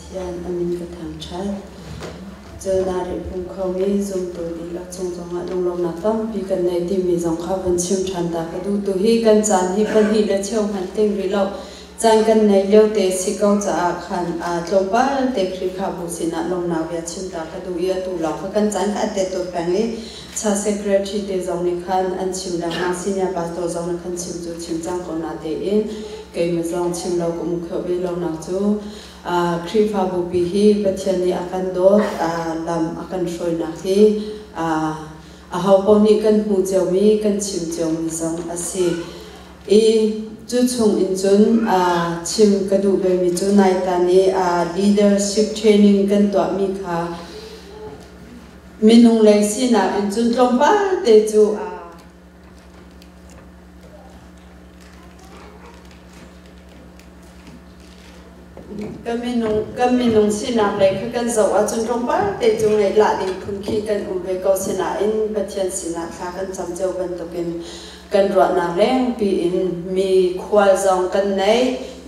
ทียนอามินกระถางชัดเจอนาริพุงเขามีจงตัวดีละจงลงนักต้องปีกันในที่มีจงข้าวันชิมชันตากระดูตัวฮีกันจานฮีพันฮีและเชี่ยวหันเต็งริโลจานกันในเลี้ยวเตสิเกาจะขันตรงป้าเตคริขาบุษินะลงนาเวียชิมตากระดูเยอะตัวหลอกกันจานขัดเตตัวแปงนี้ชาเซกเรทีเตจงนิคันอันชิมดังมาสิเนียบาสตัวจงนิคันชิมจูชิมจังก่อนนาเตอินเกยมาจงชิมเรากุมเขวิลงนักจูครีฟาบุปีฮีปัจจัยนี้อาการโดดลำอาการช่วยนักที่เขาปนีกันหูเจ้ามีกันชิมเจ้ามีจงอาศัยจุดชงอินจุนชิมกระดูกเบมีจุนในตอนนี้leadership training กันตัวมีค่ะมีนุ่งเล็กสินะอินจุนตรงบ้านเตจูก็มีนุ่งสินะเล็กกันจะว่าจุนตรงบ้านเตจูในหลาดิพุ่งขี้กันเวกสินะอินปัจจัยสินะค่ะกันจำเจ้าเป็นตัวเป็นกันรัวนาแรงปีอินมีควายจองกันใน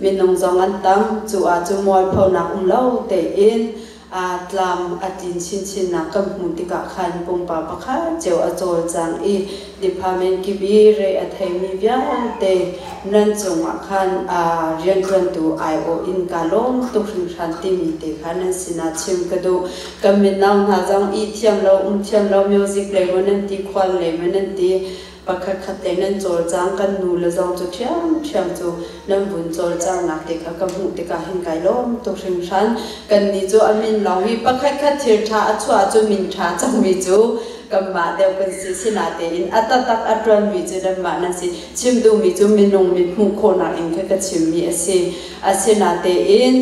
มีนงจองอันตั้มจูมวยพอนักเล่าเตอินตามตินชินนักกำมุติกะขันปุ่งปาปะค่ะเจ้าโจลจังดิพาเมนกิบีเรอไทยมีวิญเตนันจงขันเรียนกันตัวไอโออินกาลงตุกชันติมีเตขันนั้นสินาชิมกระดูกำมินนาหาจังเทียมเราเทียมเรามิวสิกเลยมันนั่นตีควันเลยมันนั่นตีปะคัดขัดเตนันโจลจังกันนูเลจังจุเทียมจูนันบุญโจลจังนักเด็กกำมุติกะหินไก่ล้มตุกชันกันนี่จูอามินเราฮีปะคัดขัดเทียชาจูมินชาจังมีจูกำมาเดียวกันสินาเตอินอัตตักอัตรันมีจูดัมมานั่นสิชิมดูมีจูมินงมิมุโคนักอินแค่กชิมมีสินาเตอิน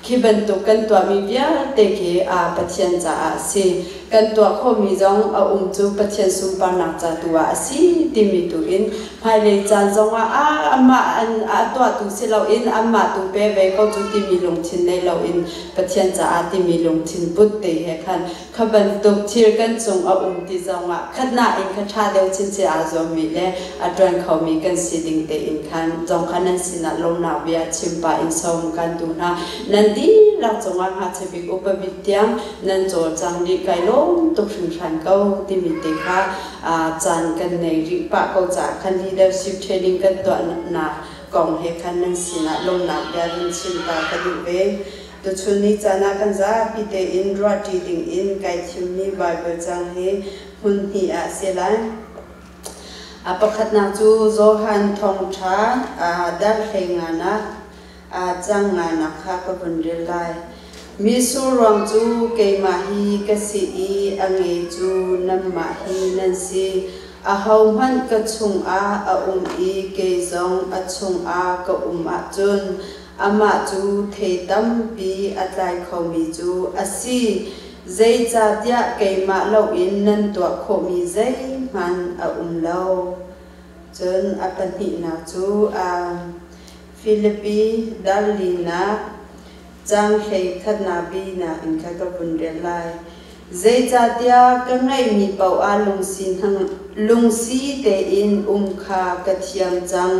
คิบันตุกันตัวมีเบียเตกีปัจเจียนจ่าสิกันตัวเขามีจงจูปัจเจียนสุปานักจ่าตัวสิติมิตุอินภายในจานจงว่าอามาตัวตุสิเราอินมาตุเปเวก็จุติมีลงทินในเราอินปัจเจียนจ่าติมีลงทินบุตรเตะขันขบันตุทีกันจงติจงว่าขัดหน้าอินขัดชาเดียวชินเสียจงมีและตรันเขามีกันสิดิงเตอินขันจงขันนั้นสินะลงนาเวียชิมปาอินสมกันดูนะนั่นดีเราจงว่าหาเชบิกอุปบิดยังนั่นโจจังดีไกลล้มตุกชิมชันเขาติมิเตค่ะจันกันในริปะเขาจากคัน leadership training กันตัวหนักกองเฮคันนั้นสินะลงหนักยาดินชินตากระดูเวตัวชุนนี้จานากันจ้าพิเตอินรอดีดิงอินไกทิมนี้บายเบจังเฮหุ่นหีเสียแล้วประคัดนาจูโจฮันทองชาดักเฮงานะจังงานักข้าก็บนเรือไลมิสูรวงจูเกมาฮีกสิอีอังเอจูนัมมาฮีนันซีเฮามันกะชุงอีเกจงชุงกะจุนมาจูเทตัมปีอัตไลเขามีจูสีใจจัดยะเกมาเล่าอินนันตัวเขามีใจมันเล่าจนปันหินาจูฟิลิปปีดาลีนาจังเฮขัดนาบีนาอินข้ากับบุญเรียนไลใจจัดยาก็ไงมีเป่าลุงซีเตอินคากระเทียมจัง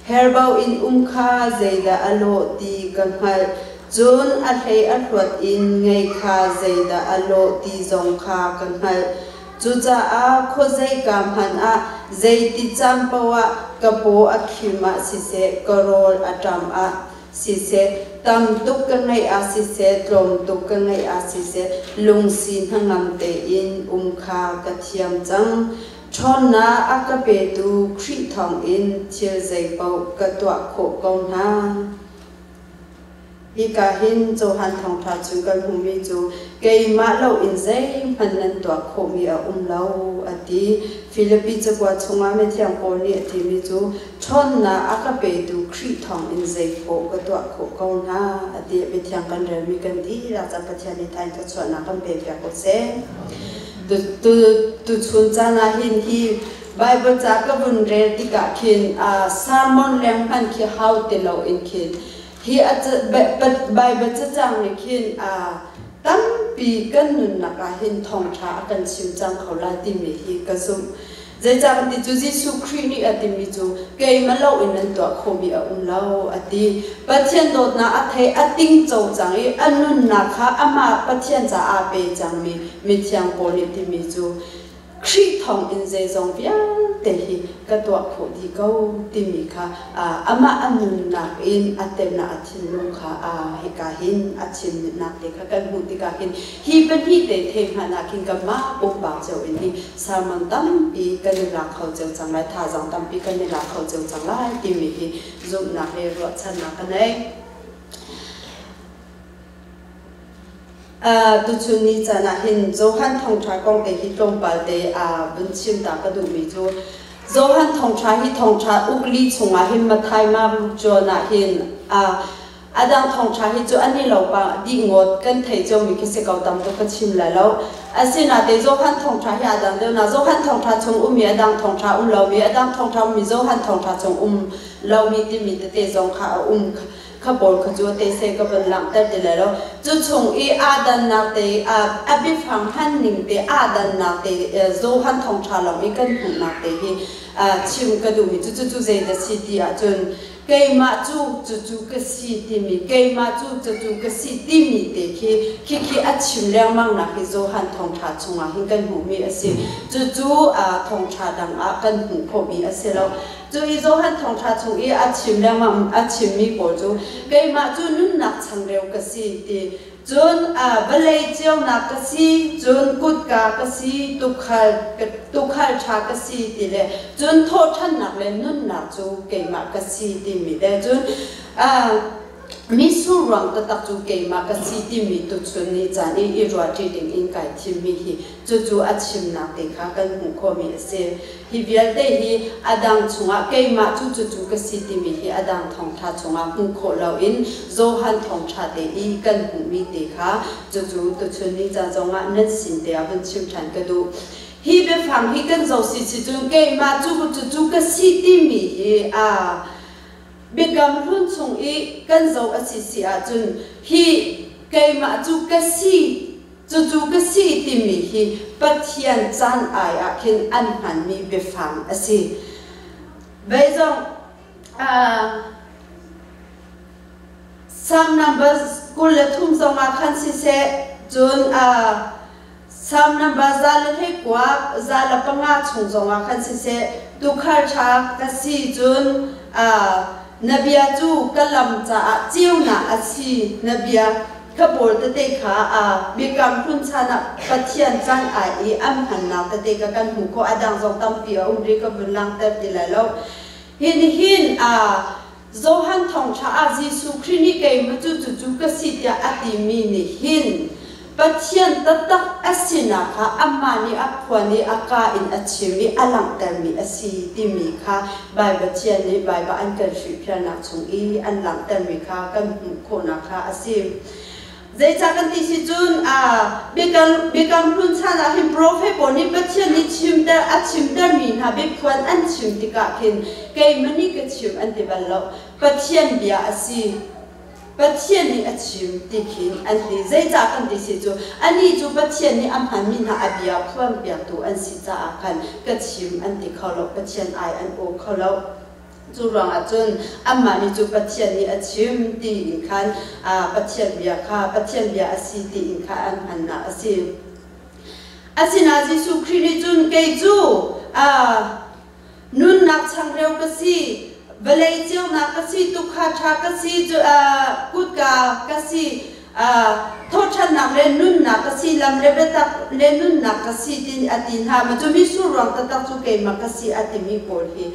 เฮร์เบาอินคาใจดาอโลตีกังหัดจนอัดให้อัดวัดอินไงคาใจดาอโลตีจงคากังหัดจุจ้าโคใจกามหันใจติจำปวะกระโปคิมาสิเสกโรลจำสิเสตำตุกกันไงสิเสตรมตุกกันไงสิเสลุงสินหังำเตอินคากระเทียมจังชนนากระเปตูครีทองอินเชียใจเป่ากระตัวโขกงนาอีกาหินโจหันทองทัดจุกันหูมีจูเกยมาเล่าอินใจพันนันตัวโคมีเล่าตีฟิลิปปินส์กว่าชงอาเมที่ยังโกนี่ตีมีจูชนนากระเปตูครีทองอินใจโขกระตัวโขกงนาตีเป็นที่ยังกันเดิมมีกันดีเราจะปฏิญาณไทยจะชวนนักกันเปรียบกับเซตุชุนจานาหินที่ไบเบิลจากกับบุญเรติกาคินซามอนแรงพันที่เขาเตลอินคินที่อาจจะใบเบิลจะจังในคินตั้งปีกันนุนนักหินทองช้ากันชิมจังเขาลายติมีที่กระซุม zai cha ti chu Jesu Christ ni ati mi chu ke ma lo in an to khomi a lo ati pathian dot na athai ating chau chang e anun na kha ama pathian cha a pe chang mi thiang pol ni ti mi chu Christ thong in zai zong bia te hi ka to kho di ko ti mi kha ama anun na in atem na athin lu kha he ka hin achin na te kha kan hu ti ka hin hi ban hi te them ha na kin ka ma pom ba chau in ni samang tam pi kan la khau chau chang lai tha jang tam pi kan la khau chau chang lai ti mi hi zum na he ro chan na ka nei tu chu ni cha na hin zo han thong tha kong te hi tong pal te bun chim ta ka du mi chu zo han thong tha hi thong tha ukli chunga hin ma thai ma jo na hin adang thong tha hi chu ani lo pa di ngot kan thei cho mi ki se kau tam to ka chim la lo asina te zo han thong tha hi adang de na zo han thong tha chung mi adang thong tha lo mi adang thong tha mi zo han thong tha chung lo mi ti mi te zong kha khá bol khá chúa tế xe các bạn làm tất để lo chú chung ý adan na tế abi phẳng han ning tế adan na tế zo han thong cha lòng ý cần hùng na tế hi chim cái đủ mi chú dây đã xí đi chun cây mà chú cái xí đi mi cây mà chú cái xí đi mi tế khi chim leng mang na khi zo han thong cha chung hi cần hùng mi asi chú thong cha đằng cần hùng phổ mi asi lo chú ý zo han thong cha chung ý chim leng mang chim mi bol chú cây mà chú nun nạc chẳng đều cái gì thì chun balay chiêu nạc cái gì chun cút cả cái gì tu khal cha cái gì thì lệ chun thô chân nạc lên nun nạc chú cây mà cái gì thì mi lệ chun mi su rong ta tak chu ke ma ka si ti mi tu chun ni chan i ro ti ding in kai thi mi hi chu achim na te kha kan hu kho mi se hi vial te hi adang chunga ke ma chu ka si ti mi hi adang thong tha chunga hu kho lo in zo han thong tha te i kan hu mi te kha chu tu chun ni cha zonga nan sin te a ban chim than ka du hi be phang hi kan zo si chung ke ma chu ka si ti mi hi Bigam hun chung i kan zo asi chun hi kai ma chu ka si ka si ti mi hi pathian chan ai khin an han mi be phang asi bei zong sam numbers kul le thum zong khan si se chun sam number zal he kwa zal panga chung zong khan si se tu khar cha ka si chun Nabia chu kalam cha chiu na asi nabia kabol te kha bikam phun chana pathian chan ai am han na te ka kan hu ko adang zong tam pi ri ka bulang ta ti la lo hin zo han thong cha Jesu Christ ni ke ma chu ka si tia ati mi ni hin pathian tatak asina kha amani aphwani aka in achimi alang tarmi asi timi kha bai bachian ni bai ba an kan shui phana chung i an lang tarmi kha kan kho na kha asi zai cha kan ti si chun bekam run chana him prophet boni bachian ni chim dar mi na be phwan an chim ti ka khin kai mani ka chim an ti bal lo pathian bia asi pathian ni achim tikin anti zai cha kan ti si chu ani chu pathian ni am han min ha abia khwam pia tu an si cha kan ka chim anti kholo pathian ai an o kholo chu rang chun amma ni chu pathian ni achim ti in khan pathian bia kha pathian bia asi ti in kha an han na asi asina Jesu Christ ni chun ke chu nun nak chang reu ka si Balay chiêu na kasi tukha cha kasi kut ka kasi thochan na le nun na kasi lam lebeta le nun na kasi tin atin ha ma chumi surang tatak chu ke ma kasi atimi pol hi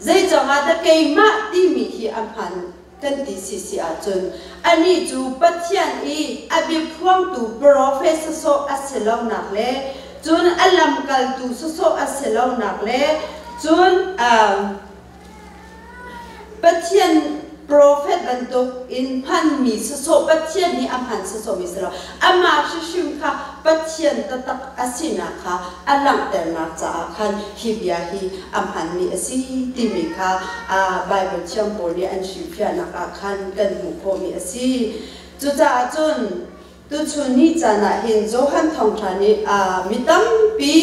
zai changa da ke ma ti mi hi amhan kan ti si achun ani chu pathian I abi phuang tu professor so aselo nak le chun alam kal tu so aselo nak le chun pathian prophet bantuk in pan mi so pathian ni amhan so mi selo ama shim kha pathian tatak asina kha alang terna cha khan hibia hi amhan mi asi ti mi kha bible chang poli an shi phya na ka khan kan mu kho mi asi chu cha chun tu chu ni cha na hin zo han thong tha ni mitam pi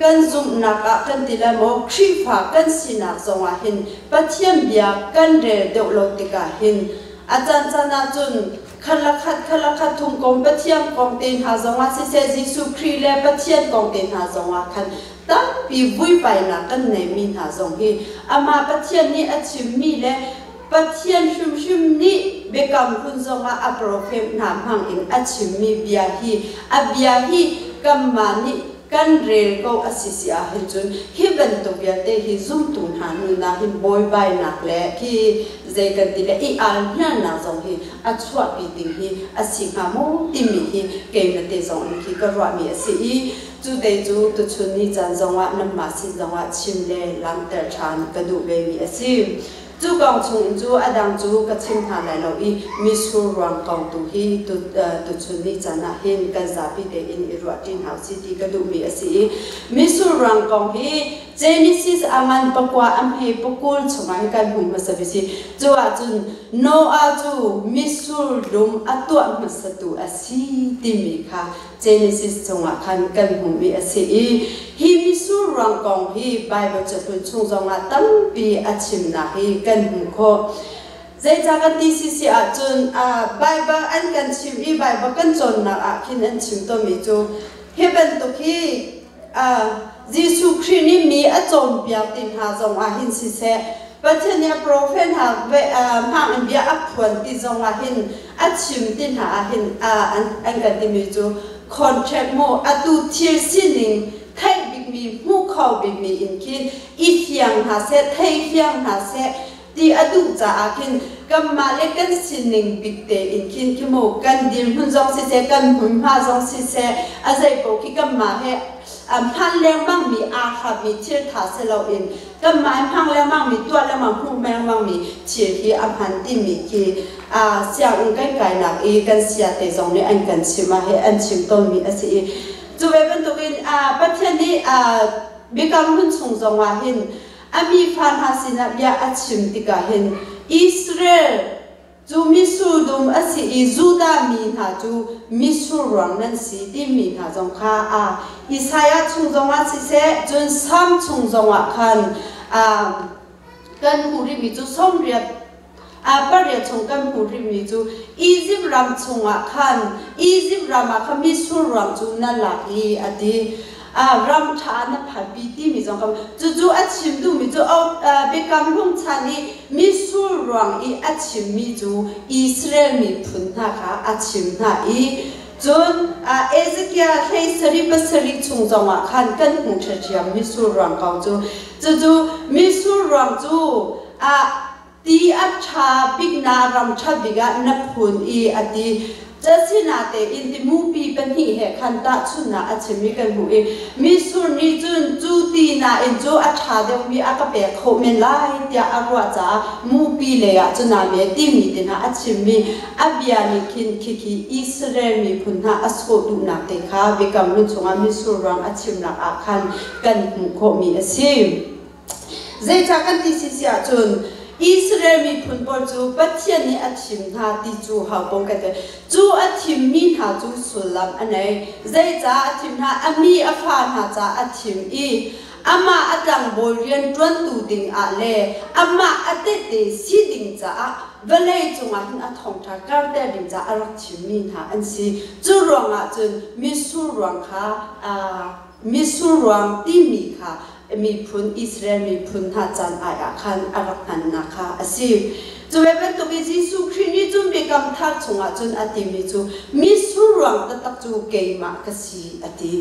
กันซุ่มนักกันติละโมครีฟ้ากันสินักสงหินปัจเจียนเบียกันเรเดวโลติกาหินอาจารย์จานาจุนขันลักทุงกงปัจเจียนกงเต็นหาสงสิเซจิสุครีเลปัจเจียนกงเต็นหาสงขันตั้งปีวุ้ยไปนักกันเนมินหาสงหิอามาปัจเจียนนี้อาชิมมีเลปัจเจียนชุมนี้เบกำคุณสงอัปโรเฟมนามหังอินอาชิมมีเบียฮีอาเบียฮีกัมมานีกันเรียก็อาศิษยาหินจุนฮิบันตุเบียเตฮิซุ่มตุนหานุนาหินบอยใบนักเล่ที่เจกันติเลอีอัลเนี่ยนาจงฮิอัชวะปีติงฮิอาศิหามูติมิฮิเกมเตจงฮิก็รัวมีอาศิจูเดจูตุชุนนี่จันจงวะนัมมาสิจงวะชิมเลลังเตอร์ชานกระดูเบมีอาศิจูกองชงจูอดังจูกระชิมหาไหลเราอีมิสูรังกองตุฮีตุชุนนี่จันนะหินกันซาปิเตอินอิรัวตินหาสิติกระดูมีอาศิมิสูรังกองฮีเจนิซิสอามันปะกว่าอัมเฮปกุลชงให้กันหุมมาสบิสิจูอาจุนโนอาจูมิสูรุมอัตัวมาสตุอาศิติมิค่ะเจนิซิสชงคันกันหุมมีอาศิฮิมิสูรังกองฮีไบเบิลจะเป็นชงจงอาตั้มปีอาชิมนาฮีกันหุมโคใจจากกันที่สิอาจุนไบเบิลอันกันชิมอีไบเบิลกันจนนักคินอันชิมตัวมีจูเฮเบนตุกียิสุครินี่มีอาจอมเปียตินหาจงอาหินสิเสปัจจุบันโปรเฟนหาเวหางเบียอักพวนที่จงอาหินอาชิมตินหาอาหินอันกันที่มีจูคอนแทคโมอดูทีสินิงไทยบิกมีมูเขาบิกมีอินคินอีเฟียงหาเสไทยเฟียงหาเสที่อดูจะอาหินกัมมาเล็กกันสินิงบิกเตอินคินคิโมกันดินหุ่นจงสิเสกันหุ่นหาจงสิเสอาศัยโปกิกัมมาเฮพันแรงบ้างมีอาค่ะมีเชื่อถาเสลาเองก็หมายพังแรงบ้างมีตัวแรงบ้างพุ่งแรงบ้างมีเชื่อที่พันที่มีที่เสียงใกล้ๆหนักอีกันเสียแต่ตรงนี้อันกันชิมาให้อันชิมต้นมีอะไรจูเวเป็นตัวเป็นประเทศนี้บิกำหุ่นชงจงว่าเห็นมีฟันหาสินะยาอัชิมติกาเห็นอิสราเอลจูมิสูดุมอาศิอิจูดามีนาจูมิสูรังนันสีที่มีนาจงข้าอิสายาชงจงว่าสิเสจนซ้ำชงจงว่าคันกันหูริมิจูส้มเรียบปะเรียชงกันหูริมิจูอียิปต์รำชงว่าคันอียิปต์รำมาคันมิสูรังจูนั่นหลักลีอดีรำชาณพันปีที่มีจงคำจู่ๆอัดชิมดูมีจู่เอาเบกำลุ่มชานีมิสูรังอีอัดชิมมีจู่อิสราเอลมีพุนนะคะอัดชิมนะอีจนเอเซเกียเฮสริบัสริชงจงว่าขันกันหุ่นเชียมิสูรังเขาจู่มิสูรังจู่ตีอัดชาบิกนารำชาบิกะนับพุนอีอดีจะสินาเตอินติมูปีเป็นหีเหขันตาชุนาอาชิมิกันหูเอมิสุนิจุนจูตีนาเอ็นจูอัชาเดวมีอากาเปะโคเมลายเดียอารวาจามูปีเลยอะจุนาเมติมีตินาอาชิมิอาบิยานิคินคิอิสราเอลมีพุนหาอสโคดูนาเตคาเบกัมลุนชงอามิสุรังอาชิมนาอาคันกันหูโคมีอาชิมเจจากกันที่สิอาจุนอิสราเอลมีพุนบอลจูปัจเจียนนี้อาทิมนาที่จูหาบงกันเถจูอาทิมมีนาจูสุลามอันไหนใจจ้าอาทิมนาอามีอาฟานาจ้าอาทิมอีอามาอาดังบริเวณจวนตูดิงอาเล่อามาอาเตเตสีดิงจ้าเวลาจงอาหินอาทองทาการเตดิงจ้าอารักทิมมีนาอันซีจูรวงอาจนมิสูรวงค่ะมิสูรวงที่มีค่ะมีพุนอิสราเอลมีพุนหาจันอายาคันอารักนันนะคะอาศิจูเอเวนตุกิจิสุครินิจุนเบกัมทักชงอาจุนอติมิจูมิสูรังตะตักจูเกยมากสีอติ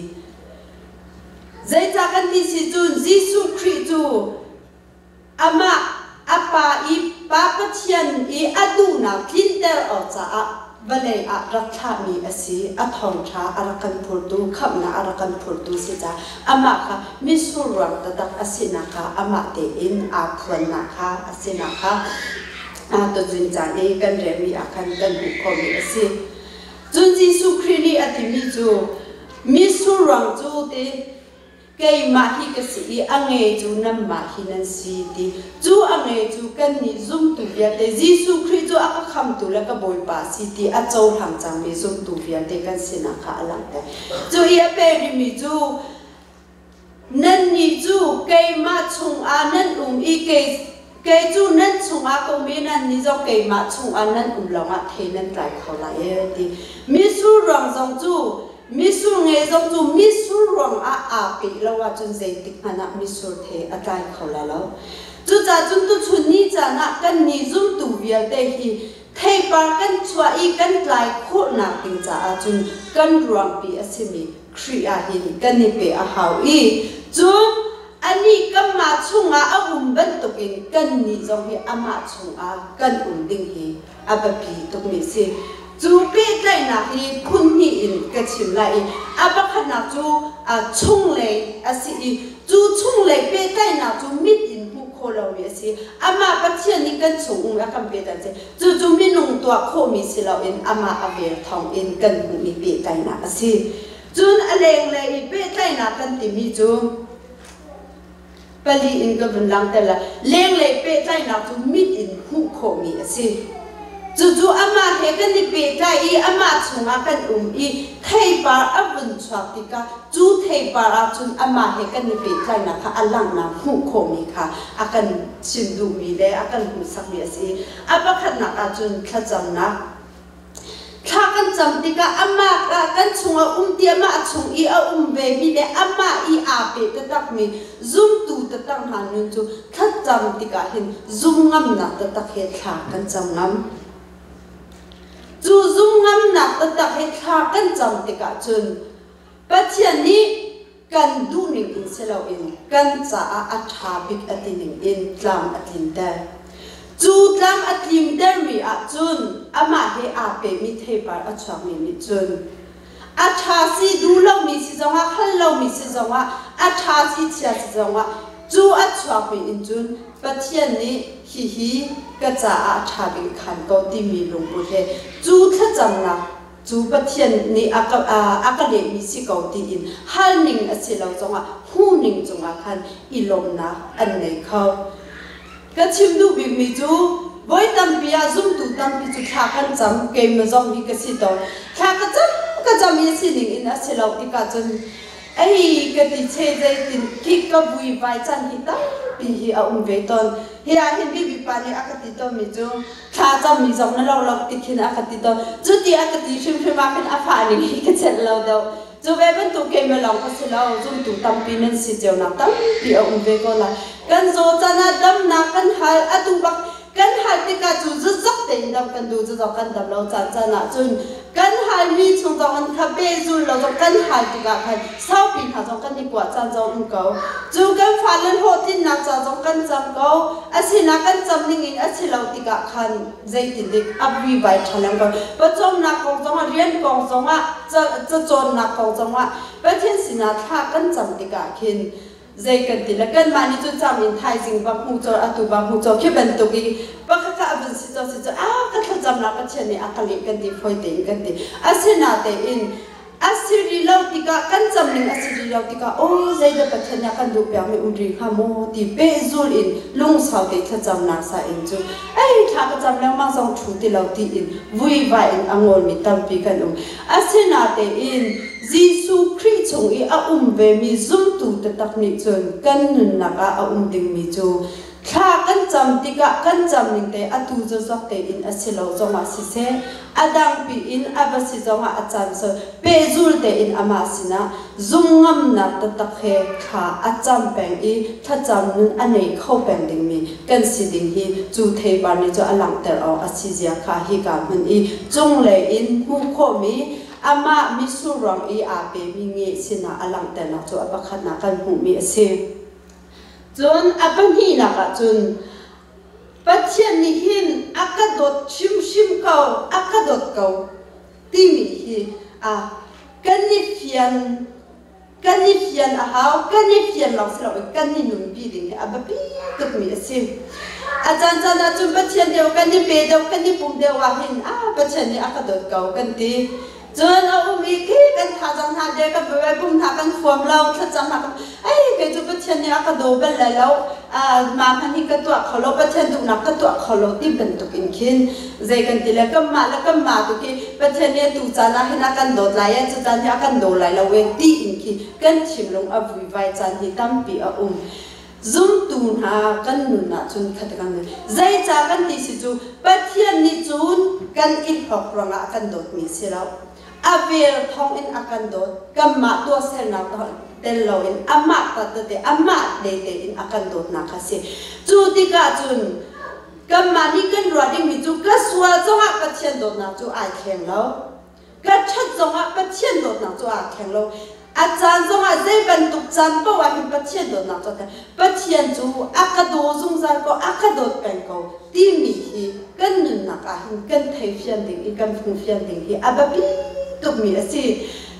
ใจจากกันที่สิจุนจิสุคริจูอามาอาปาอีปาปเทียนอีอดูนาคินเตอร์ออกจากเวลารักษามีอาศิอัทองชาอารักันพูดดูคำนาอารักันพูดดูสิจ้าอามาค่ะมิสูรังตะตักอาศินะคะอามาเตอินอาพวนนะคะอาศินะคะตัวจุนจานีกันเรมีอาคันกันบุคมีอาศิจุนจิสุครีนีอติมิจูมิสูรังจูติเกยมาฮิกสีอังเอจูนัมมาฮินันสีดีจูอังเอจูกันนิซุมตุเวียเตจิสุคริจูอักขมตุแล้วก็บอยปาสีดีอาโจทางจังมีซุมตุเวียเตกันสินาคาลังเตจูเอียเปริมิจู นั่นนี่จูเกยมาชงอานั่นอีเกยจูนั่นชงอาก็มีนั่นนี่จะเกยมาชงอานั่นลงอาเทนั่นไกลเขาละดีมิสูรวงจงจูมิสูเงยจงจูมิสูรวงอาปีแล้วว่าจนเจติกอันนั้นมิสูเทอาไกลเขาละแล้วจูจ่าจนตุชุนนี่จ่านะกันนี่จุนตูเวียเตฮีเทปากันชัวอีกันไกลโคนักติงจ่าจนกันรวงปีอสิมีครีอาหินกันนี่เปอาหาวอีจูอันนี้ก็มาชงอาบันตุกินกันนี่จงเฮอามาชงอากันดิ่งเฮอาบปีตุกมิสิจูเปิดไลนักฮีพุ่นนี่อินกระชิมไลอาบักขณะจูชงเลยอาสิจูชงเลยเปิดไลนักจูมิดอินผู้โคลาวิสิอามาปัจเจียนี่กันชงอากันเปิดแต่จูมินงตัวโคมิสิเราอินอามาอาเวรทองอินกันหูมีเปิดไลนักสิจูนอะไรเลยเปิดไลนักกันติมีจูปลีอินก็เป็นลังแต่ละเลี้ยงเลยเปิดไลนักจูมิดอินผู้โคมิสิจู่ๆอามาเฮกันนี่เปิดใจอามาชงอากันเทปาอาบุญชวัติกาจู่เทปาอาจุนอามาเฮกันนี่เปิดใจนะคะอัลลังนะหูโคมีค่ะอากันชิมดูมีเลยอากันหูสักเบียสิอาบักขณะอาจุนขจำนะถ้ากันจำติกาอามากันชงอาเตียมาชงอาเวมีเลยอามาอาเปิดตักมีซุ่มตูตตั้งหานุนจู่ถ้าจำติกาเห็นซุ่มงำนักตักเฮถ้ากันจำงำจูซุ่มงำหนักตักให้ข้ากันจำติกาจนปัจจุบันนี้กันดูหนึ่งอินเซลอินกันจะอัฐาบิกอัติหนึ่งอินตามอัติมเดจูตามอัติมเดมีอาจุนอามาเฮอาเปมิเทปาอัชวามีมิจุนอัฐาสีดูเรามีสิจังว่าขันเรามีสิจังว่าอัฐาสีเชียสิจังว่าจูอัชวามีอินจุนปัจจุบันนี้ฮีก็จะอาชาบิขันก็ที่มีลงบุเรจูถ้าจำนะจูปัจจุบันนี้อากาเดมีสิก็ที่อินฮันนิงอาศัยเราจงว่าหูนิงจงอาคันอิลมนะอันไหนเขาก็ชิมดูบิมีจูไว้ตั้มปีอาซุ่มดูตั้มปีจูข้ากันจำเกมมาจงมีกสิตอข้าก็จำมีสินิงอินอาศัยเราที่ก็จนไอ้ก็ที่เชยใจตินคิดก็บุยไปจันฮิตาปีฮีอาเวตอนเฮียเห็นบีบีปานีอากาศติดมีจูข้าจะมีจงนั่นเราติดขินอากาศติดจุดที่อากาศติดชิมมาเป็นอาฟานี่ก็เสร็จแล้วเดียวจูเวเป็นตัวเกมมาลองก็เสร็จแล้วจุดตัวตั้มปีนั้นสิเจ้านักตั้มปีอาเวก็ละกันโจจันดัมนักกันหายอตุบักกันหายติกาจูจะจักเต็นดัมกันดูจะจักกันดัมเราจันจุนกันหายมีชงจังกันขับเบจูเราจะกันหายติกาใครเศร้าปีหาจังกันดีกว่าจันจังเขาจูกันฟ้าเล่นโหดที่นักจังกันจังเขาอาศัยนักกันจำนิ่งอาศัยเราติกาคันใจติดเด็กอับวีไว้ทะเลกันประจอมนักของจังว่าเรียนกองจังว่าจะจนนักของจังว่าประเทศสินาท่ากันจำติกาคินใจกันติแล้วกันมานี่จุดจำอินไทยจริงบางหูจออัตุบางหูจอแค่เป็นตัวกี้บางข้าเป็นสิจอก็ถ้าจำนักประเทศนี้อาการเลี้ยกันติฟอยเต็งกันติอาศัยนาเตอินอาศัยรีเลาติกากันจำนิ่งอาศัยรีเลาติกาโอ้ใจเด็กประเทศนี้กันดูเปียไม่อุ่นริงข้าโมติเปซูลินลุงสาวเด็กถ้าจำนักสาอินจูถ้าก็จำแล้วมาส่งชุดที่เราตีอินวุ้ยไว้อินอ่างวนมีตั้มปีกันอาศัยนาเตอินยิสุคริสต์ชงเวมีซุ่มตูตะตักนิจนกันนุนนักดิ่งมีจูถ้ากันจำติกะกันจำนิ่งเตอตูจะสักเตอินอาศัยเราจงมาสิเซดังปีอินอาบัสิจงอาจารย์เสเปจูลเตอินอามาสินะซุ่มงำนักตะตักเฮข้าอาจารย์แปงถ้าจำนุนอันไหนเข้าแปงดิ่งมีกันสิดิ่งฮีจูเทบานิจอลังเตอเอาอาศิเจียข้าฮิกามันจงเลยอินหูโคมีอามามิสุรังอาเปมีเงสินะอลังแต่นักจูอบักขณะกันหูมีเสียจนอบังฮีนักจนปัจจัยนี้หินอากาศดดชิมเขาอากาศดดเขาที่มีฮีกันนิฟิยันหาวกันนิฟิยันเราสิเรากันนินุ่มปีดิ่งอาบับปีตุกมีเสียอาจารย์จะจุนปัจจัยเดียวกันนิเปเดียวกันนิปุ่มเดียวว่าหินปัจจัยนี้อากาศดดเขากันตีจนเอามีขี้กันท่าจังท่าเดียวกันไปบุ้มท่ากันฟวมเราท่าจังท่ากัน ke chu pathian ni aka do bel la lo ma phani ka tu kholo pathian du nak ka tu kholo ti ben tu kin khin zai kan ti la kam ma tu ki pathian ni tu cha na hina kan do la ya chu tan ya kan do lai la we ti in ki kan chim long a vui vai chan hi tam pi a zum tu na kan nu na chun khat kan zai cha kan ti si chu pathian ni chun kan in hok ranga kan do mi se lo aver thong in akan do kam ma tu sel na to tel lo in ama ta te ama de in akan do na ka se chu ti ka chun kam ma ni kan ro ding mi chu ka swa zonga pathian do na chu ai khem lo ka chat zonga pathian do na chu a khem lo a chan zonga zai ban tuk chan po wa hin pathian do na chu ta pathian chu akado zung za ko akado pen ko ti mi hi kan nun na ka hin kan thai fian ding i kan phung fian ding hi ababi tuk mi asi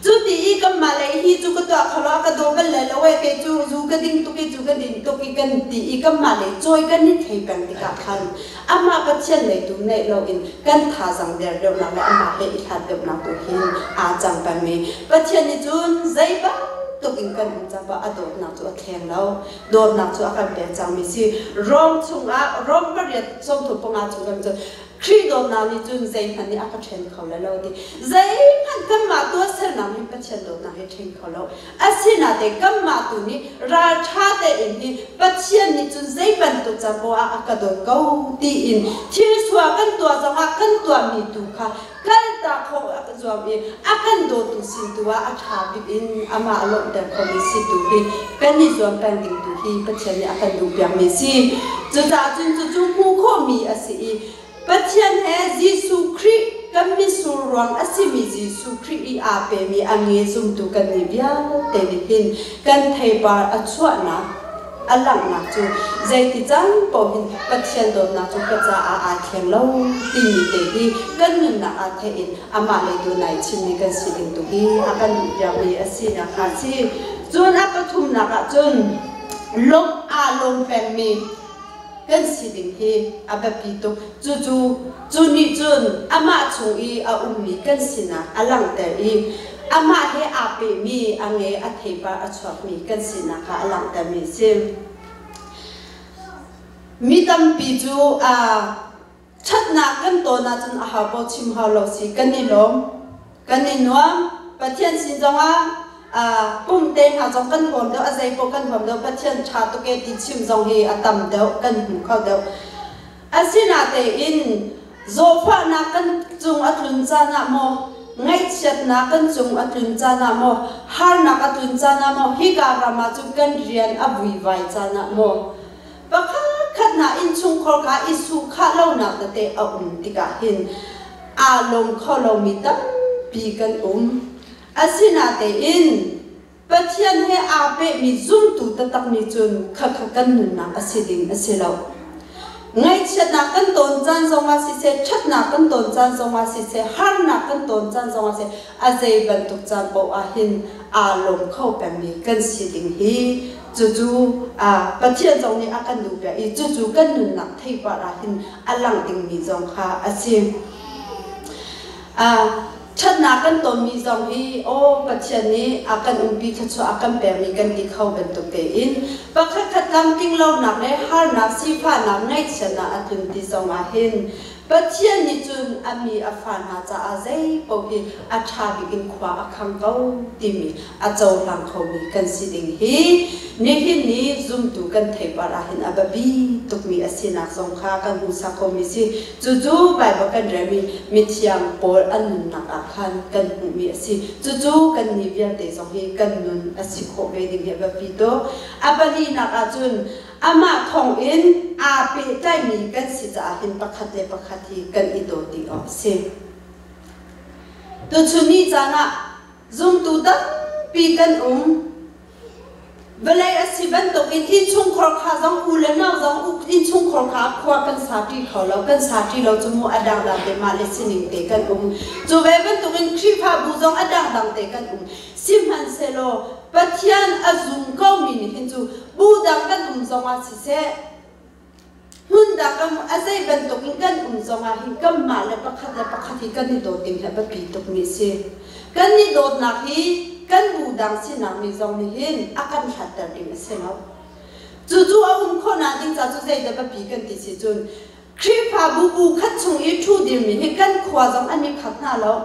chu ti i kam ma lai hi chu ko to khalo ka do bal la we ke chu zu ka ding tu ki chu ka ding tu ki kan ti i kam ma lai choi kan ni thei pang ti ka khan ama pathian lai tu nei lo in kan tha jang der de na la ama he i khat de na tu hin a jang pan me pathian ni chun zai ba tu in kan cha ba a do na chu a theng lo do na chu a kan pe chang mi si rom chung a rom ka riat som thu panga chu kan chu khi do na ni chun zai phan ni aka then khaw la lo ti zai phan kam ma tu sel na mi pathian do na he then khaw lo asina de kam ma tu ni ra tha de in ni pathian ni chun zai ban tu cha bo aka do ko ti in thil swa kan to janga kan to mi tu kha kan ta kho aka zo mi akan do tu sin tu a tha bi in ama lo da ko mi si tu hi kan ni zo pan ding tu hi pathian ni akan du pya mi si chu ta chun chu hu kho mi asi pathian he Jesu Christ kan mi sur rong asimi Jesu Christ I ape mi ange zum tu kan ni bia te ni hin kan thei par achwa na alang na chu zai ti chang po hin pathian do na chu ka cha a khem lo ti ni te hi kan nun na a the in ama le tu nai chin ni kan si ding tu hi akan ya mi asi na kha si chun a pathum na ka chun long a long pen mi kan si ding hi abapi to chu ni chun ama chung I a mi kan sina alang te I ama he ape mi ange a theipa a chhuak mi kan sina kha alang ta mi sim mi tam pi chu a chatna kan to na chun a ha bo chim ha lo si kan ni lom kan ni nuam pathian sin zonga pum ten ha jong kan pom do azai po kan pom do pathian tha to ke ti chim jong hi atam do kan hu khaw do asina te in zo pha na kan chung atlun cha na mo ngai chat na kan chung atlun cha na mo har na ka tlun cha na mo hi ga rama chu kan rian abui vai cha na mo pakha khat na in chung khol ka isu kha lo na te a ti ka hin a lom kholo mi ta pi kan asina te in pathian he ape mi zum tu ta tak ni chun kha kan nun na asiding asilo ngai chat na kan ton chan zonga si se chat na kan ton chan zonga si se har na kan ton chan zonga se azai ban tuk chan bo a hin a lom khau pam mi kan siding hi chu pathian zong ni akan du pya I chu kan nun na thei pa ra hin alang ding mi zong kha asim chat na kan ton mi zong hi o pathian ni akan pi thachu akan pe mi kan ti khau ben tu te in pakha khatam ting lo na le har na si pha na ngai chana atun ti zong a hin pathian ni chun ami afan ha cha a zai po hi a tha bi in khwa a khang ko ti mi a chau lang kho mi kan si ding hi ne hi ni zum tu kan thei pa ra hin ababi tuk mi asina zong kha kan hu sa ko mi si chu bai ba kan re mi thiam por an na a khan kan hu mi asi chu kan ni via te zong hi kan nun asi kho ve ding he ba pi to abali na ka chun ama thong in a pe tai mi kan si cha hin pakhat le pakhat hi kan I do ti o se to chuni chana zum tu da pi kan Belai asiban to in chung khor kha jong u le na jong u in chung khor kha khwa kan sa ti kholo kan sa ti lo chu mu adang dang te ma le sining te kan chu ve ban to in khri pha bu jong adang dang te kan sim han se lo pathian azum ko min hin chu bu dang kan jong a si se hun da kam azai ban to in kan jong a hin kam ma le pakhat hi kan ni do ting ha ba pi to mi se kan ni do na hi กันบูดังสินังมีจงนี่เห็นอาการขัดแต่ดิ่งเสียแล้วจู่ๆเอาคนนั้นดิ้งจะจู่ใจแต่แบบปีกันติดสิจุนคลิปพาบูขัดชงอีทูดิมีให้กันขวาจงอันนี้ขัดหน้าแล้ว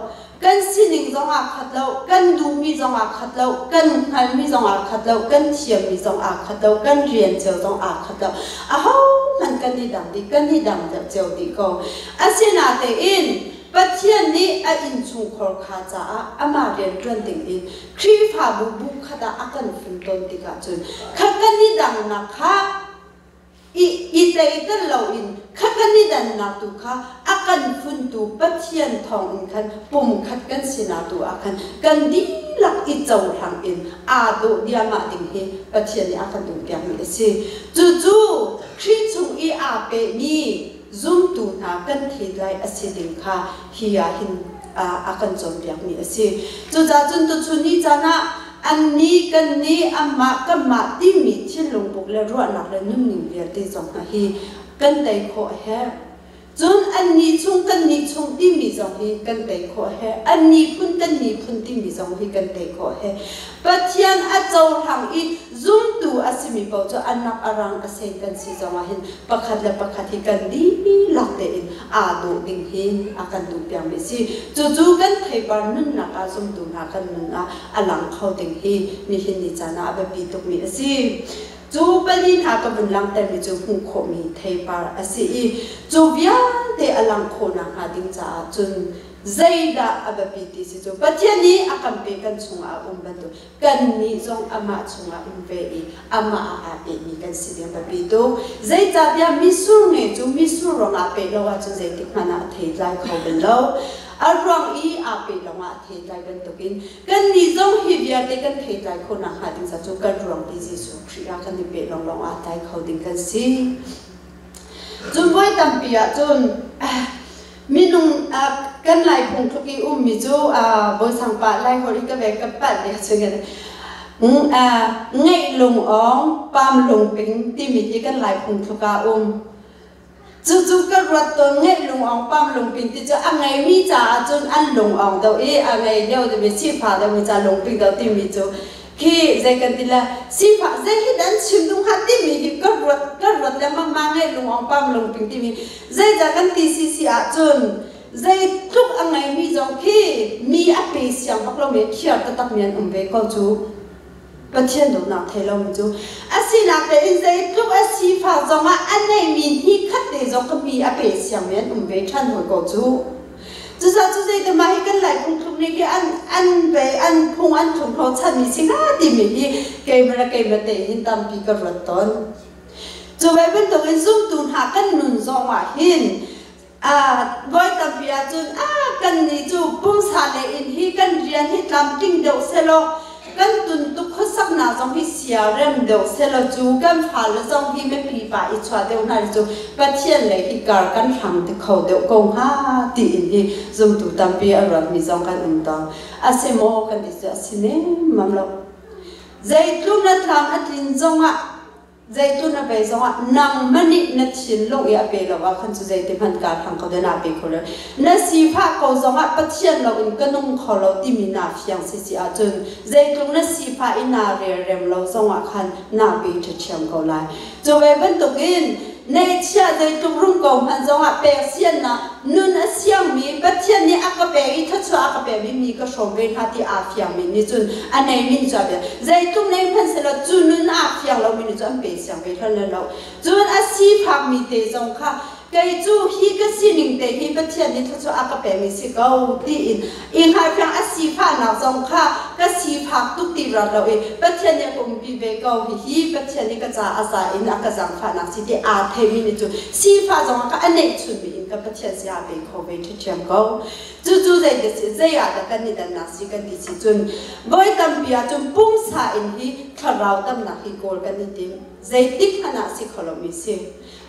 กันสินิงจงอาขัดแล้วกันดูมีจงอาขัดแล้วกันหันมีจงอาขัดแล้วกันเทียมมีจงอาขัดแล้วกันเรียนเจ้าจงอาขัดแล้วอ้าวมันกันที่ดังดีกันที่ดังจะเจ้าดีก็อาเซียนาเตอินปัจเจียนนี้อินชุงขอขาจ้าอามาเรียนเรื่องติงอินคลิปพาบูขัดอากันฝุ่นต้นติกาจุนขัดกันที่ดังนะคะอีเตยตันเราอินขัดกันนี่ดันนาตุค่ะอากันฝุ่นตูปัจเจียนทองอินคันปุ่มขัดกันสินาตูอากันกันดีหลักอีเจ้าทางอินอาดูเดียมาติงเฮปัจเจียนนี้อากันดูเปียมีสิจู่ๆคริสต์อีอาเปมีzoom ตูนากันทีไรอสิดิงค่ะฮิยาหินอากันจอมเปียมีสิจู่ๆจนตุชุนีจานะอันนี้กันนี้อามาก็มาที่มีที่ลงบุกและรัวหนักและนุ่มนิ่มเรียดีจงฮีกันได้ขอแห่จนอันนี้ชงกันนี้ชงที่มีจงฮีกันได้ขอแห่อันนี้พุ่นกันนี้พุ่นที่มีจงฮีกันได้ขอแห่ปัจจัยอาเจ้าทางอีซุ่มตัวอาศิมีเปล่าจะอันนับอารังอาศัยกันสิจงหินประคัดและประคัดที่กันดีหลักเดินอาดูดิ่งหินอากันดูเปียงไม่สิจู่ๆกันไทยบ้านนั่นนักอาซุ่มตัวนักกันนั่นอาหลังเขาดิ่งหินนี่หินนิจานาแบบปีตุกมีสิจูบลินหากบุญลังแต่มีจูหุ่งโคมีไทยปาอาศัยจูเวียเตอลังโคนังหาดิ่งจ้าจุนใจดาอับปีติสิจูปัจจัยนี้อาการเป็นกันชงอาบันตุกันนี้จงอามาชงอาเวอีอามาอาเปมีกันสิเดียบปีตุใจจ้าเดียมิสุเนจูมิสุรองอาเปโลว่าจุใจติขนาดเทใจเขาเป็นโลอารมณ์อีอาเปลงอาเทใจกันตุกินกันนี้จงฮิวิอาเตกันเทใจคนนักหาดิ่งจ้าจูกันรองดิจิสุครีอากันนี้เปลงอาใจเขาดิ่งกันสิจุนไว้ตั้งปีอาจุนมีนุ่งกันไหลพงทุกีมีจูบนสังปะไหลหอริกะเบกับปัดเนี่ยช่วยกันไงลงอ๋องปามลงปิงที่มีที่กันไหลพงทุกาจู่ๆก็รัดตัวไงลงอ๋องปามลงปิงที่จะไงมีจ่าจนอันลงอ๋องเดาไงเดียวจะมีชีพาเดามีจ่าลงปิงเดาที่มีจูที่ใจกันทีละสิฟ้าใจที่ดันชิมดุงหัดที่มีก็รถแล้วมาไงลงอ๋องปามลงปิงที่มีใจจากกันที่สิอาจนใจทุกอันไหนมีจงที่มีอภิเษกพักเราเมียเขียดตักเมียนเวก็จูปัจเจียนดูนักเทเราไม่จูอาศินักแต่อินใจทุกอาศิฟ้าจงอันไหนมีที่คัดเดจงก็มีอภิเษกเมียนเวชันหัวก็จูจู่ๆใจแต่มาให้กันไหลคงทุกนี้ก็อันเวอันพงอันถุงเขาชันมีสิ่งที่มีที่เกมระเตหินตามปีกระต้นจู่เวเป็นตัวเองซุ่มตูนหากันนุนจงว่าหินบ่อยตั้งปีจนกันนี่จูปุ่มสาเลอินฮีกันเรียนฮีลำติ้งเดียวเสร็จกันตุนตุกข้อสักหน้าจงฮีเสียเริ่มเดียวเสร็จจูกันผ่านแล้วจงฮีไม่ปีป่าอิจฉาเดียวนั่นจูปัจเจียนเลยฮีการกันทำที่เขาเดียวกงฮาตีอินฮีจงตุตั้งปีอะไรมีจงกันต่างอาเซโมกันดิสอาเซเนมัมลใจตุนัดทำอัดลินจงใจตุนไปจงนังมันนี่นัดชินลงอย่าไปแล้วว่าคันสุใจที่พันการทางเขาเดินอาไปคนเลยนัดสีฟ้าเขาจงปัจเจียนเราอินก็นุ่งเขาเราที่มีนาฟยังสิอาจนใจตุนัดสีฟ้าอินาเรียมเราจงคันนาไปจะเชียงเขาเลยจะไปเป็นตุกินในเชียใจตุรุ่งกองพันจงเปรียเสียนนะนุ่นเสียงมีปัจเจียนนี้อากาเปรีทัศน์อากาเปรีมีก็ชมเวทาที่อาฟยังมีนี่จนอันไหนมินจะเป็นใจตุในพันเสร็จจุนุ่นอาฟยังเรามีนี่จนเปรียเสียงเวทาเราจนอาศีพักมีเตจงค่ะไก่จูฮีก็สิหนึ่งเตฮีปัจเจียนนี้ทัศน์อากาเปรีสิเขาที่อินหายเพียงอาศีพักหนาวจงค่ะก็สีพักตุกตีเราปัจเจียนนี้คงมีเบเกาฮีปัจเจียนนี้ก็จะอาศัยอินอากาจังฟ้านักสิที่อาเทมินิจูสีฟ้าจงค่ะอันไหนชุดมีอินก็ปัจเจียนเสียเบเกาเวทเชียงเขาจู่ๆใจเดสิใจอาจจะกันนี่ดันนักสิกันดิสิจนบ่อยตั้งปีจนปุ่งสาอินฮีทาราตั้งนักฮีโกลกันนี่ดิใจติดขนาดสิขลุ่มมิเสีย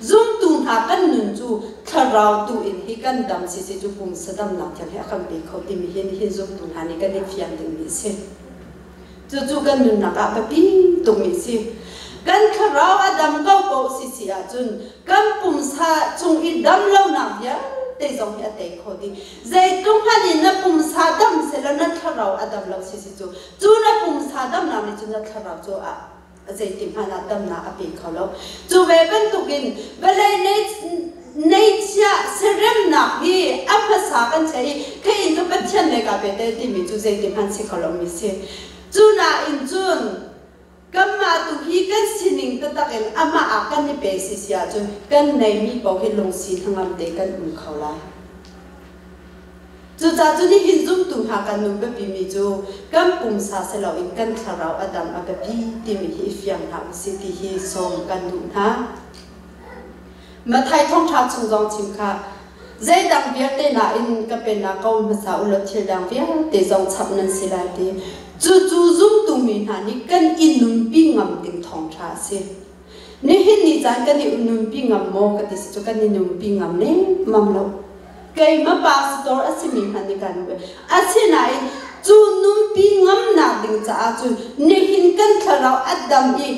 จุ่มตุนหากันนุนจูทาราตูอินฮีกันดำสิจูปุ่งสะดำนักอย่างให้อาการเบเกาที่มีหินจุ่มตุนหานี่กันนี่ฟิยันดึงมิเสียจู่ๆกันนุนนักอาแบบนี้ตรงมิเสียกันทาราอดัมเก้าโกสิอาจุนกันปุ่มสาจงอีดำเล่าหนักยาแต่จงให้เตะเขาดีใจตรงหันนี่นับปุ่มสาดำเสร็จแล้วนั่นทาราอดัมเล่าสิจูจูนับ ปุ่มสาดำน้ำในจุดนั้นเราจะใจติมหานาดำน้ำอภิเขาแล้วจูเวเป็นตุกินเวลาในเจ้าเสร็จนักฮีอัพสากันใช้แค่อินทปัจจัยในกับเป็นที่มีจูใจติมหันสิเขาแล้วมิเสจูน่าอินจูนก็มาตุฮีกันสินิงตะตะกันอามาอากันในเบสิสยาจูกันในมีบอกให้ลงสีทั้งลำเด็กกันอุ่นเขาไล่จูจ่าจูนี่หินจุ่มตุหากันนุ่มแบบมีจูกันปุ่มสาเสลาอินกันคาราอดัมอาแบบพี่ที่มีฮิฟยังหาสิที่ฮิส่งกันดุนฮะมาไทยท่องชาติจงชิมค่ะใจดังเบียร์เตน่าอินก็เป็นนักเอาภาษาอุลเทียดังเบียร์เตจงชับนันสิลาดีจู่จุ่มตุมีนานี่กันอินนุ่มปีงำติงท่องชาสินี่เห็นนี่จันกันอินนุ่มปีงำโมกันที่สุดกันอินนุ่มปีงำเนี่ยมั่มแล้วไก่มาปาสตอร์อาศิมีพันนี่กันเว้ยอาศินายจู่นุ่มปีงำนาดิงจ้าจู่นี่เห็นกันคาราอัดดำอี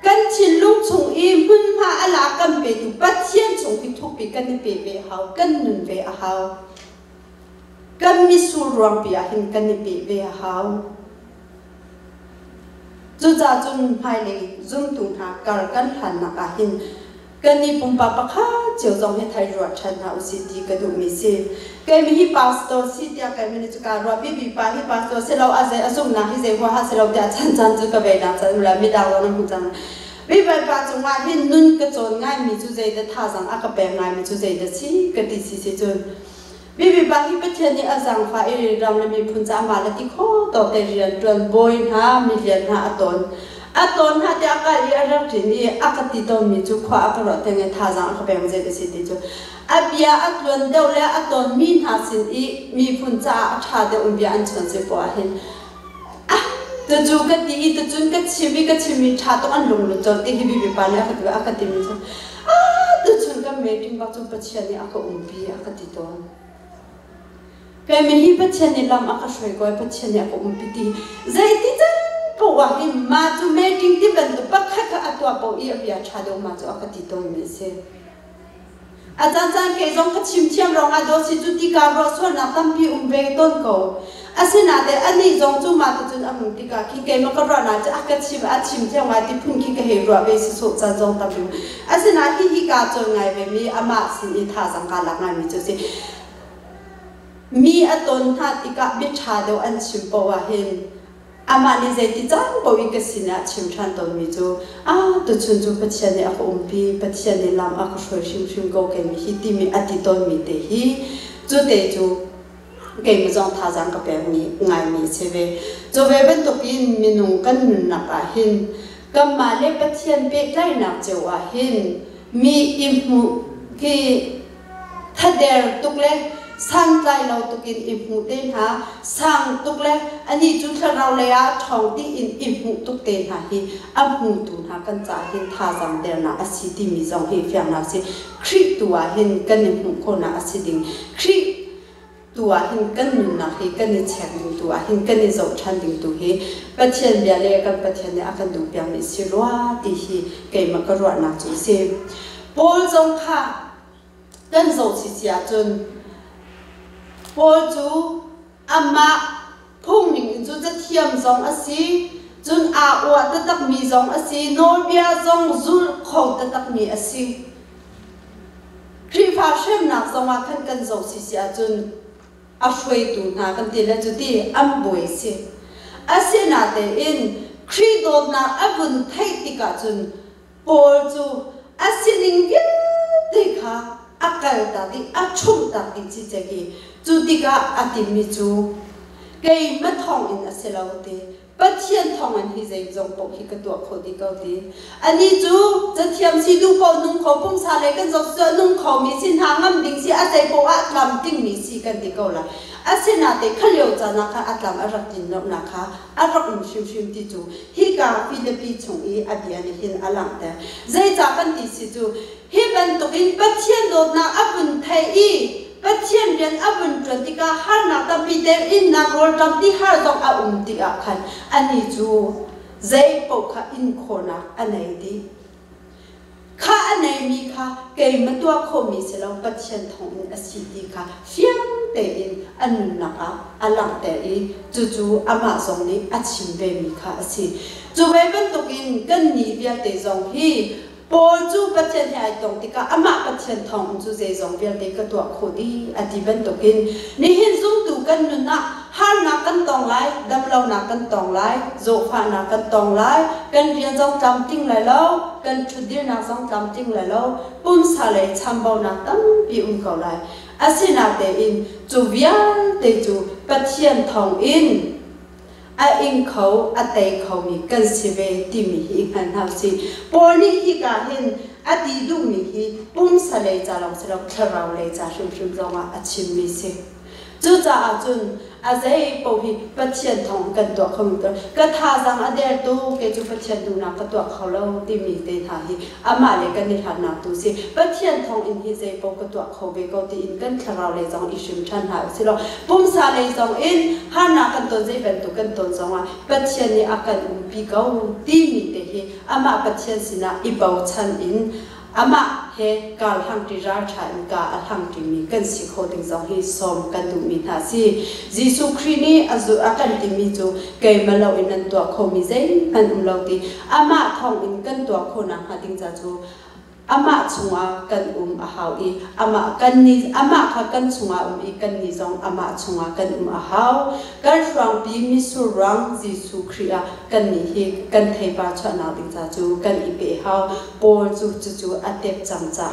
กันชิลุงชงอีมุ่งหาอะไรกันไปดูปัจเจียนชงที่ทุกปีกันนี่เปเฮากันนุ่นเปเฮากันมิสูรวงปีหินกันนี่เปเฮาจู่จ่าจุนภายเลยจุ่มตุงหาการกันหันนักหินกันนี่ปุ่มปะปะข้าเจียวจงให้ไทยรวดชันหาอุสิตีกระดูมิเซ่แกมีฮิปาสโตสิเดียแกมีนิจการรวดบีปาฮิปาสโตเสลาอาเซอสุมนาฮิเซหัวฮาเสลาเดียชันจุกเวนันจันมุลามิดาวนังกุจังบีปาจงว่าหินนุ่นกระโจนง่ายมีจุเจเดท่าสังอากาเปง่ายมีจุเจเดสิกระติสิจุนบีปาฮิปเทนี่อาจังฟ้าเอริรำและมีพุนจามาลติโคต่อเตเรียนจวนบอยหามิเลียนหาอตอนหาเดียกอีอารักจินีอากาติโตมีจุขวาอากาศแต่เงท่าสังอากาเปง่ายเดสิติจุอาเบียอัตวนเดวเลอตอนมีหาสินอีมีพุนจาชาเดอุเบียอันชนเจ็บปวดเห็นตัวจูกัตีตัวจุนกัชิมีชาต้องอันลงลุจนที่ฮิบิปานี่อากาติมีจุตัวจุนกัเมติงบักจุปัจจัยนี่อากาบีอากาติโตแกมีฮิปัจจัยนี่ลำอากาช่วยก้อยปัจจัยนี่อากาบีตีใจที่จันปวดหิมมาจูเมติงที่เป็นตัวปักขัดกับตัวปวดอีอเบียชาเดวมาจูอากาติโตมีเสอาจารย์เคยจงกัชิมเทียมรองอาโดสิจุติการรส่วนนักตั้มพี่เวกต้นเขาอาศัยนาเดอันนี้จงจูมาตุจุนอามุติกาคิเกมันก็รอนาจะอากัชิมชิมเทียมไว้ที่พุ่งคิเกเฮรัวเบสิสุจันจงตั้มอยู่อาศัยนาฮิกาจงไงเบมีอามาสินิท่าสังการหลักงานมีจุสิมีอตนท่าติกาบิชาเดวอันชิมปวะเห็นอามานี่ใจที่จังปวิกสินะชิมชันตนมีจูตุจุนจูปัจจัยนี่อากุปีปัจจัยนี่ลำอากุช่วยชิมโกเกมีฮิติมีอติตนมีเตหิจูเตจูเกมจงท่าจังกับแบบนี้ง่ายมีเชเวจูเวเป็นตุกินมีนุ่งกันนุนนักหินกัมมาเลปัจจัยเป็ดไล่นักเจ้าหินมีอิมุที่ทัดเดร์ตุกเล่สังใจเราตุกินอิมุเตนหาสังตุกเล่อันนี้จุดที่เราเลยอะทองที่อิมุตุกเตนหาหิอัมหูตุนหากันจ่าหินท่าจังเดร์นาอสิติมีจงหิฟยังนักสิคริตัวหินกันอิมุคนนาอสิดิงคริตัวหินกันนุนนักหิกันนิเชงดิงตัวหินกันนิจงชันดิงตัวหิปัจจัยเบียเลยกันปัจจัยเนี่ยอากันดูเบียมิสิรัวที่หิเกมมันก็รัวนักจุเซโพลจงค่ะกันโจสิเสียจนโพลจูอามาพุ่งหนึ่งจูจะเทียมจงอสิจนอาอวดตักมีจงอสิโนเบียจงจุลเขาตักมีอสิครีฟาเชมนักจงว่ากันโจสิเสียจนอาช่วยดูนากันตีแล้วจุดที่อันบ่อยสิอาเซียนาเตอินครีโดนาอับุนไทติกาจุนโปลจูอาเซียนิงเยติค่ะอากาศตาดิอาชุ่มตาดิจิเจกีจุดที่กาอาติมิจูเกย์มาท่องอินอาเซลาวเตปัจเจียนท่องอันที่ใจจงปกฮิกตัวคนที่เกาดีอันนี้จูจะเทียมสิดูเขานุ่งเขาปุ่มซาเลกันจบเจอนุ่งเขามีสินหางำดิ่งสิอาศัยบอกว่าลำดิ่งมีสิกันที่เกาละอาเซนาเตขลียวจานะคะอัตลามอารักดินนกนะคะอารักชิมที่จูฮิกาฟิลิปปินส์ชงอีอาเดียนหินอลังแต่ใจจากกันที่สิจูฮิบันตุกินปัจเจียนโดนนาอับุนไทยปัจเจียนเรียนอับุนจนที่กาฮาร์นักตัมพีเดอินนักโรลตัมที่ฮาร์ดอกอาที่อาคันอันนี้จูใจปกอินโคนักอันไหนดี ข้าในมีข้าเกยมาตัวโคมีเสเราปัจจัยทองอสิติข้าเฟียงเตอินอันนักอันหลังเตอิจู่ๆอามาสงนี้อัชิมเบมีข้าสิจู่เวเป็นตุกินกันนี้เบียเตจงฮีปอจูปัจจัยใหญ่ตรงที่ก้าอามาปัจจัยทองจู่เจจงเบียเตก็ตัวโคดีอธิเป็นตุกินนี่เห็นซุ่มดูกันนั่นนะฮานักกันตองไล่ดำเรานักกันตองไล่โจฟานักกันตองไล่กันเรียนจงจำทิ้งเลยแล้วกันชุดเดียนักจงจำทิ้งเลยแล้วปุ่มสาเลยชำเบานักตั้งปีเขาไล่อาศินักเตอินจูเวียเตจูปัจจัยทองอินอาอิงเขาอาเตยเขามีกันสิเวติมีฮิกันหาสิปอนี่ฮิกาเห็นอดีดูมีฮิปุ่มสาเลยจะลองสลับทะเราเลยจะชุมจงว่าอาชิมมีสิจู่จ้าจุนอาเจปวิปัจจัยทองกันตัวเขามีตัวก็ท่าสังอเดียตูเกจูปัจจัยดูนักตัวเขาเราที่มีเตหาฮิอามาเลยกันนิทานนักตูสิปัจจัยทองอินฮิเจปกตัวเขาเบกตีอินกันทะเราเลยจงอิชุมชันหาสิเราปุ่มสาเลยจงอินหานักกันตัวเจเป็นตัวกันตัวจงว่าปัจจัยนี้อาการปีเขาที่มีเตหิอามาปัจจัยสินะอิบาวชันอินอามาเฮกาลหังติราชาอินกาลหังติมีกันสิโคติงจงฮิสอมกันดูมีนาสิยิสุครีนีอาจุอากันติมีจูเกยมาเราอินนันตัวเขามีเจมันเราตีอามาทองอินกันตัวคนนังหาติงจะจูอามาชงอากันอาหาวอีอามากันนี้อามาข้ากันชงอาอีกันนี้จงอามาชงอากันอาหาวกันรังปีมิสุรังยิสุครีอากันนี้ฮีกันเทปาชนาติงจะจูกันอีเปหาวปอจูอาเทปจังจ้า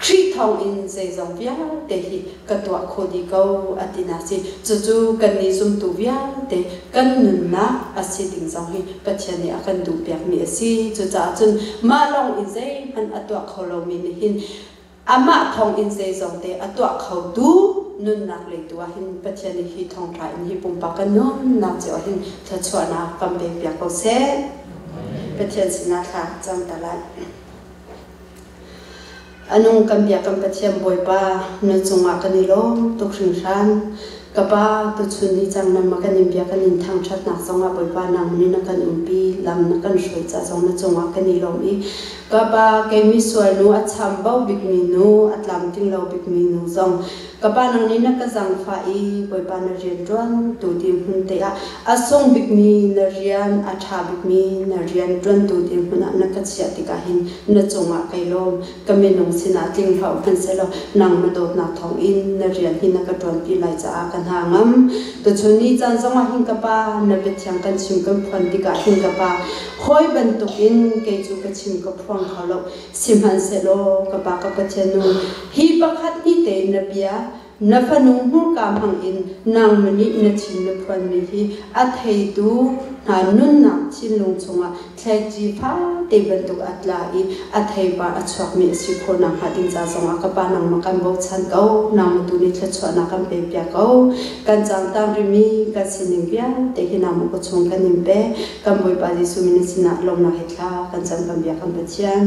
ครีทองอินเจจงเวียเตหิกันตัวโคดีเกาอตินาสิจู่ๆกันนี้ซุ่มตัวเวียเตกันนุนนะอาศิติงจงฮิปัจจัยนี้อากันดูเปียกมีสิจู่จ้าจนมาลองอินเจมันอตัวเขาเรามีหินอามาทองอินเจจงเตอตัวเขาดูนุนนักเลยตัวหินปัจจัยนี้ฮิทองไทยฮิปุ่มปากกันนุนนักเจ้าหินทัชวนาคำเปียกเขาเสปัจจัยสินะค่ะจังตลาดอันนู้นกำยากำปะเทียมบ่อยป้าเนื้อจงอากันนี่ล้มตกถึงชั้นกับป้าตัวชุนที่จังนำมากันนิมยากันนินทางชัดหนักจงอาบ่อยป้านำนี่นักกันปีลำนักกันช่วยจะจงเนื้อจงอากันนี่ล้มอีกับป้าเกมิส่วนนู้อัดช้ำเบาบิกมีนู้อัดลำทิ้งเราบิกมีนู้จงกับป้านังนี่นักกันจังฟ้าอีบ่อยป้าเนื้อเรียนจวนตัวดีหุ่นเตะอาส่งบิกมีเนื้อเรียนอาชาบิกมีเนื้อเรียนจวนตัวดีหุ่นนักกันเสียติกาหินเนื้อจงอาไกลมก็ไม่นงสินาทิ้งเขาเป็นเสร็จแล้วนั่งมาโดดนักทองอินเนื้อเรียนหินนักกันจวนปีไหลจะอากันหางตัวชุนนี้จันทร์สมัยหินกับป้าเนื้อเป็นเชียงกันชิมกันพันติกาหินกับป้าคอยบรรทุกอินเกจูกันชิมกับพวงเขาแล้วสิมันเสร็จแล้วกับป้ากับเชนูฮีบักฮัดนี่เตนเบียนับนุหูกามหังอินนางมันนี่นัชินนับพันมีฮีอัดให้ดูหานุนนักชินลงชงอ่ะแค่จีฟ้าเตบันตุกอัดลาอีอัดให้บาอัดชวกมีสิคนนังหาดินจาจงอ่ะกับป้านางมากันบอกฉันเขานางมาดูนี่แค่ชวนักกันเปียกเขากันจังตามริมีกันสินิมเบียแต่ที่นางมาก็ชงกันนิมเบกันบ่อยป้าดิสุมินิสินะลงนักเฮตลากันจังกันเบียกันเปเชียน